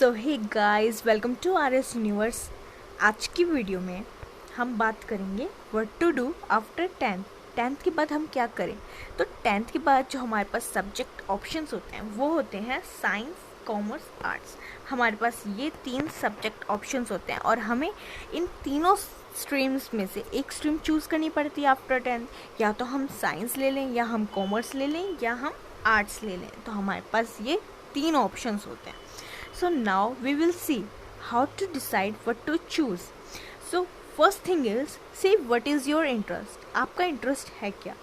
So hey guys, welcome to R S universe. आज की video में हम बात करेंगे what to do after tenth के बाद हम क्या करें। तो टेंथ के बाद जो हमारे पास सब्जेक्ट ऑप्शंस होते हैं वो होते हैं साइंस, कॉमर्स, आर्ट्स। हमारे पास ये 3 सब्जेक्ट ऑप्शंस होते हैं और हमें इन तीनों स्ट्रीम्स में से एक स्ट्रीम चूज़ करनी पड़ती है आफ्टर टेंथ। या तो हम साइंस ले लें, या हम कॉमर्स ले लें, या हम आर्ट्स ले लें। तो हमारे पास ये 3 ऑप्शंस होते हैं। So now we will see how to decide what to choose. So first thing is, see what is your interest. आपका इंटरेस्ट है क्या,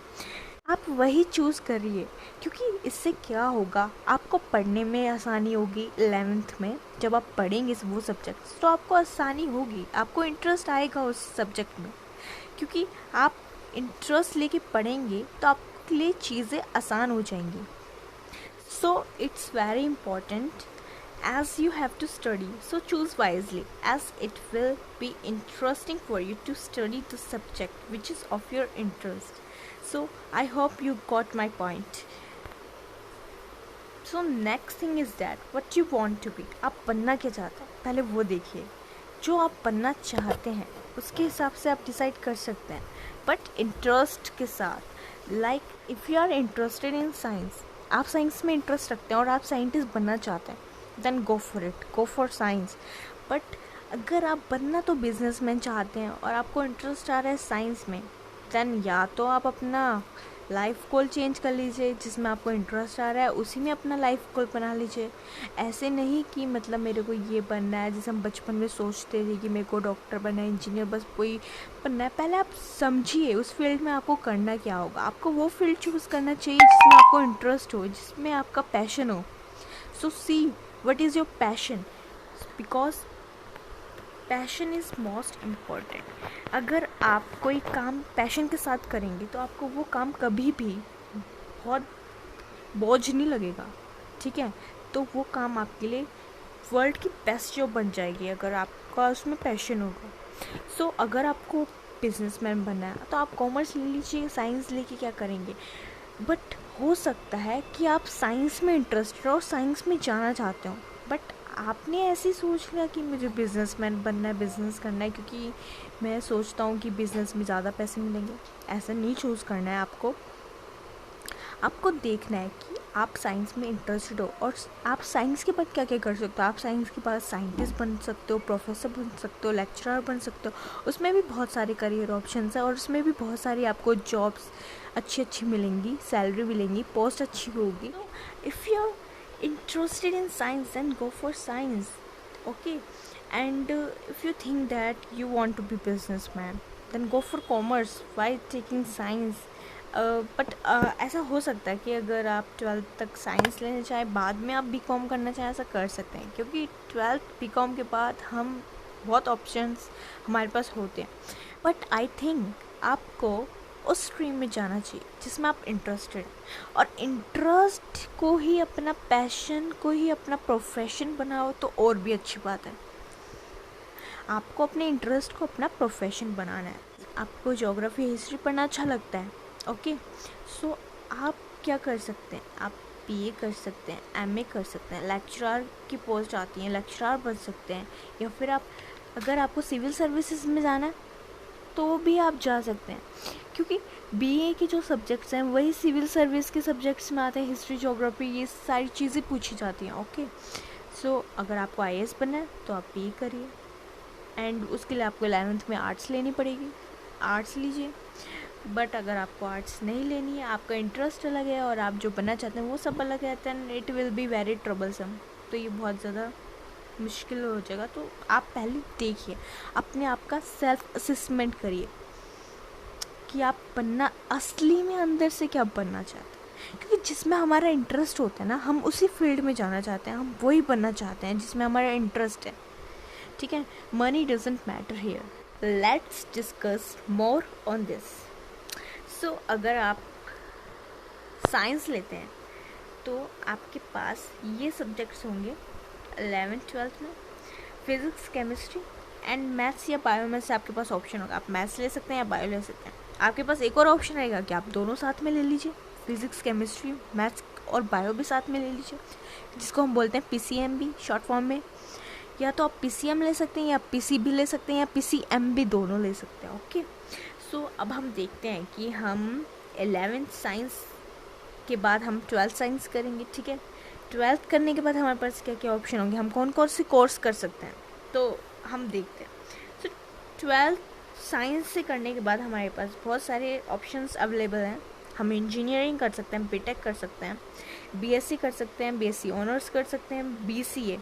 आप वही चूज़ करिए। क्योंकि इससे क्या होगा, आपको पढ़ने में आसानी होगी। 11th में जब आप पढ़ेंगे वो सब्जेक्ट तो आपको आसानी होगी, आपको इंटरेस्ट आएगा उस सब्जेक्ट में। क्योंकि आप इंटरेस्ट लेके पढ़ेंगे तो आपके लिए चीज़ें आसान हो जाएंगी। So it's very important as you have to study, so choose wisely as it will be interesting for you to study the subject which is of your interest. So I hope you got my point. So next thing is that what you want to be. आप बनना क्या चाहते हैं पहले वो देखिए। जो आप बनना चाहते हैं उसके हिसाब से आप डिसाइड कर सकते हैं, बट इंटरेस्ट के साथ। Like if you are interested in science, आप साइंस में इंटरेस्ट रखते हैं और आप साइंटिस्ट बनना चाहते हैं, then go for it, go for science. But अगर आप बनना तो बिजनेसमैन चाहते हैं और आपको इंटरेस्ट आ रहा है साइंस में, देन या तो आप अपना लाइफ गोल चेंज कर लीजिए, जिसमें आपको इंटरेस्ट आ रहा है उसी में अपना लाइफ गोल बना लीजिए। ऐसे नहीं कि मतलब मेरे को ये बनना है, जैसे हम बचपन में सोचते थे कि मेरे को डॉक्टर बनना है, इंजीनियर, बस वही बनना है। पहले आप समझिए उस फील्ड में आपको करना क्या होगा। आपको वो फील्ड चूज़ करना चाहिए जिसमें आपको इंटरेस्ट हो, जिसमें आपका पैशन हो। सो सी what is your passion, because passion is most important। अगर आप कोई काम पैशन के साथ करेंगे तो आपको वो काम कभी भी बहुत बोझ नहीं लगेगा, ठीक है। तो वो काम आपके लिए वर्ल्ड की बेस्ट जॉब बन जाएगी अगर आपका उसमें पैशन होगा। सो अगर आपको बिजनेसमैन बनना है तो आप कॉमर्स ले लीजिए, साइंस लेके क्या करेंगे। बट हो सकता है कि आप साइंस में इंटरेस्टेड हो और साइंस में जाना चाहते हो, बट आपने ऐसे सोच लिया कि मुझे बिजनेसमैन बनना है, बिज़नेस करना है, क्योंकि मैं सोचता हूँ कि बिज़नेस में ज़्यादा पैसे मिलेंगे। ऐसा नहीं चूज़ करना है आपको देखना है कि आप साइंस में इंटरेस्टेड हो और आप साइंस के बाद क्या क्या कर सकते हो। आप साइंस के बाद साइंटिस्ट बन सकते हो, प्रोफेसर बन सकते हो, लेक्चरर बन सकते हो। उसमें भी बहुत सारे करियर ऑप्शंस हैं और उसमें भी बहुत सारी आपको जॉब्स अच्छी मिलेंगी, सैलरी मिलेंगी, पोस्ट अच्छी होगी। If you are interested in science, then go for science, okay। And if you think that you want to be businessman, then go for commerce, why taking science। But ऐसा हो सकता है कि अगर आप 12th तक साइंस लेना चाहें, बाद में आप बीकॉम करना चाहें, ऐसा कर सकते हैं। क्योंकि 12th बीकॉम के बाद हम बहुत ऑप्शंस हमारे पास होते हैं। बट आई थिंक आपको उस स्ट्रीम में जाना चाहिए जिसमें आप इंटरेस्टेड, और इंटरेस्ट को ही अपना पैशन, को ही अपना प्रोफेशन बनाओ तो और भी अच्छी बात है। आपको अपने इंटरेस्ट को अपना प्रोफेशन बनाना है। आपको ज्योग्राफी, हिस्ट्री पढ़ना अच्छा लगता है, ओके। सो आप क्या कर सकते हैं, आप बीए कर सकते हैं, एमए कर सकते हैं, लेक्चरर की पोस्ट आती है, लेक्चरर बन सकते हैं। या फिर आप, अगर आपको सिविल सर्विसेज में जाना है तो भी आप जा सकते हैं, क्योंकि बीए के जो सब्जेक्ट्स हैं वही सिविल सर्विस के सब्जेक्ट्स में आते हैं। हिस्ट्री, ज्योग्राफी, ये सारी चीज़ें पूछी जाती हैं, ओके। सो अगर आपको आईएएस बनना है तो आप बीए करिए, एंड उसके लिए आपको 11th में आर्ट्स लेनी पड़ेगी, आर्ट्स लीजिए। बट अगर आपको आर्ट्स नहीं लेनी है, आपका इंटरेस्ट अलग है और आप जो बनना चाहते हैं वो सब अलग है, then it will be very troublesome. तो ये बहुत ज़्यादा मुश्किल हो जाएगा। तो आप पहले देखिए, अपने आप का सेल्फ असेसमेंट करिए कि आप बनना असली में अंदर से क्या बनना चाहते हैं। क्योंकि जिसमें हमारा इंटरेस्ट होता है ना, हम उसी फील्ड में जाना चाहते हैं, हम वही बनना चाहते हैं जिसमें हमारा इंटरेस्ट है, ठीक है। Money doesn't matter here. Let's discuss more on this. So अगर आप साइंस लेते हैं तो आपके पास ये सब्जेक्ट्स होंगे 11th 12th में, फिज़िक्स, केमिस्ट्री एंड मैथ्स या बायो में से आपके पास ऑप्शन होगा। आप मैथ्स ले सकते हैं या बायो ले सकते हैं। आपके पास एक और ऑप्शन रहेगा कि आप दोनों साथ में ले लीजिए, फिज़िक्स, केमिस्ट्री, मैथ्स और बायो भी साथ में ले लीजिए, जिसको हम बोलते हैं पीसीएमबी शॉर्ट फॉर्म में। या तो आप PCM ले सकते हैं या PCB ले सकते हैं या PCM भी दोनों ले सकते हैं। ओके, सो अब हम देखते हैं कि हम 11th साइंस के बाद हम 12th साइंस करेंगे। ठीक है, 12th करने के बाद हमारे पास क्या क्या ऑप्शन होंगे, हम कौन कौन से कोर्स कर सकते हैं, तो हम देखते हैं। सो 12th साइंस से करने के बाद हमारे पास बहुत सारे ऑप्शंस अवेलेबल हैं। हम इंजीनियरिंग कर सकते हैं, बीटेक कर सकते हैं, BSc कर सकते हैं, BSc ऑनर्स कर सकते हैं, BCA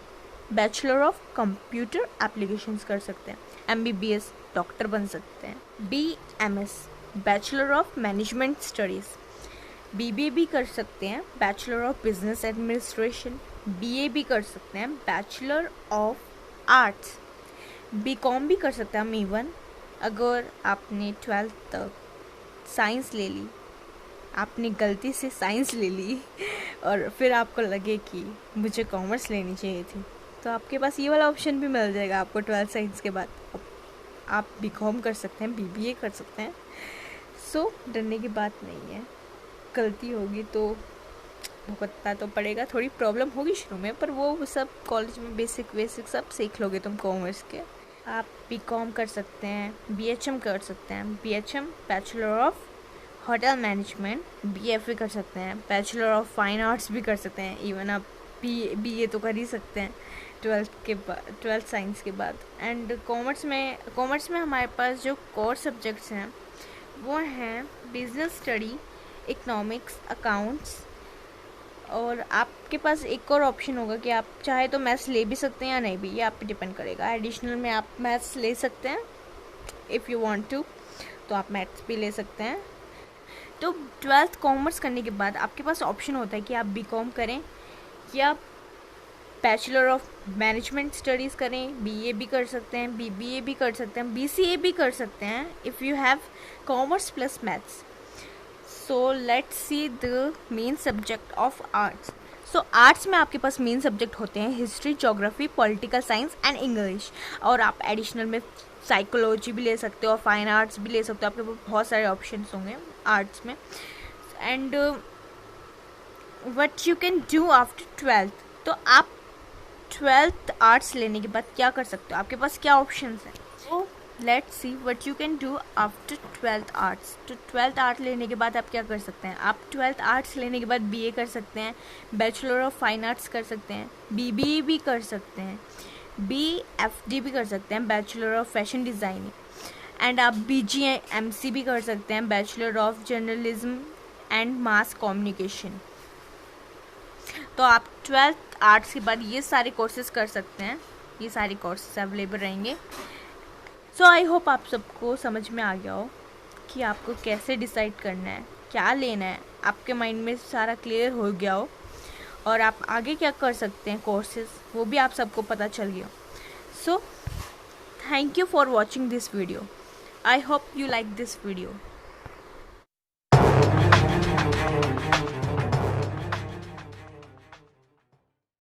bachelor of computer applications कर सकते हैं, MBBS डॉक्टर बन सकते हैं, BMS bachelor of management studies, BBA भी कर सकते हैं, bachelor of business administration, BA भी कर सकते हैं, बैचलर ऑफ आर्ट्स, BCom भी कर सकते हैं हम। इवन अगर आपने 12th तक साइंस ले ली, आपने गलती से साइंस ले ली और फिर आपको लगे कि मुझे कॉमर्स लेनी चाहिए थी, तो आपके पास ये वाला ऑप्शन भी मिल जाएगा आपको 12th साइंस के बाद। आप BCom कर सकते हैं, BBA कर सकते हैं। सो डरने की बात नहीं है, गलती होगी तो भुगतना तो पड़ेगा, थोड़ी प्रॉब्लम होगी शुरू में, पर वो सब कॉलेज में बेसिक सब सीख लोगे तुम कॉमर्स के। आप BCom कर सकते हैं, BHM कर सकते हैं, BHM bachelor of hotel management, BFA कर सकते हैं, बैचलर ऑफ फाइन आर्ट्स भी कर सकते हैं। इवन आप BA तो कर ही सकते हैं 12th साइंस के बाद। एंड कॉमर्स में हमारे पास जो कोर सब्जेक्ट्स हैं वो हैं बिजनेस स्टडी, इकोनॉमिक्स, अकाउंट्स, और आपके पास एक और ऑप्शन होगा कि आप चाहे तो मैथ्स ले भी सकते हैं या नहीं भी, ये आप पे डिपेंड करेगा। एडिशनल में आप मैथ्स ले सकते हैं इफ़ यू वांट टू, तो आप मैथ्स भी ले सकते हैं। तो 12th कॉमर्स करने के बाद आपके पास ऑप्शन होता है कि आप BCom करें या बैचलर ऑफ मैनेजमेंट स्टडीज़ करें, BA भी कर सकते हैं, BBA भी कर सकते हैं, BCA भी कर सकते हैं if you have commerce plus maths. So let's see the main subject of arts. So arts में आपके पास मेन सब्जेक्ट होते हैं history, geography, political science and English, और आप एडिशनल में साइकोलॉजी भी ले सकते हो और फाइन आर्ट्स भी ले सकते हो। आपके पास बहुत सारे ऑप्शंस होंगे आर्ट्स में। And what you can do after 12th, तो आप 12th आर्ट्स लेने के बाद क्या कर सकते हो, आपके पास क्या ऑप्शंस हैं। तो let's see what you can do after 12th arts. तो 12th आर्ट्स लेने के बाद आप क्या कर सकते हैं, आप 12th आर्ट्स लेने के बाद BA कर सकते हैं, बैचलर ऑफ फाइन आर्ट्स कर सकते हैं, BBA भी कर सकते हैं, BFD भी कर सकते हैं, bachelor of fashion designing, and आप BGMC भी कर सकते हैं, bachelor of journalism and mass communication. तो आप 12th आर्ट्स के बाद ये सारे कोर्सेज कर सकते हैं, ये सारे कोर्सेज अवेलेबल रहेंगे। सो आई होप आप सबको समझ में आ गया हो कि आपको कैसे डिसाइड करना है, क्या लेना है, आपके माइंड में सारा क्लियर हो गया हो, और आप आगे क्या कर सकते हैं कोर्सेज वो भी आप सबको पता चल गया। So thank you for watching this video. I hope you like this video.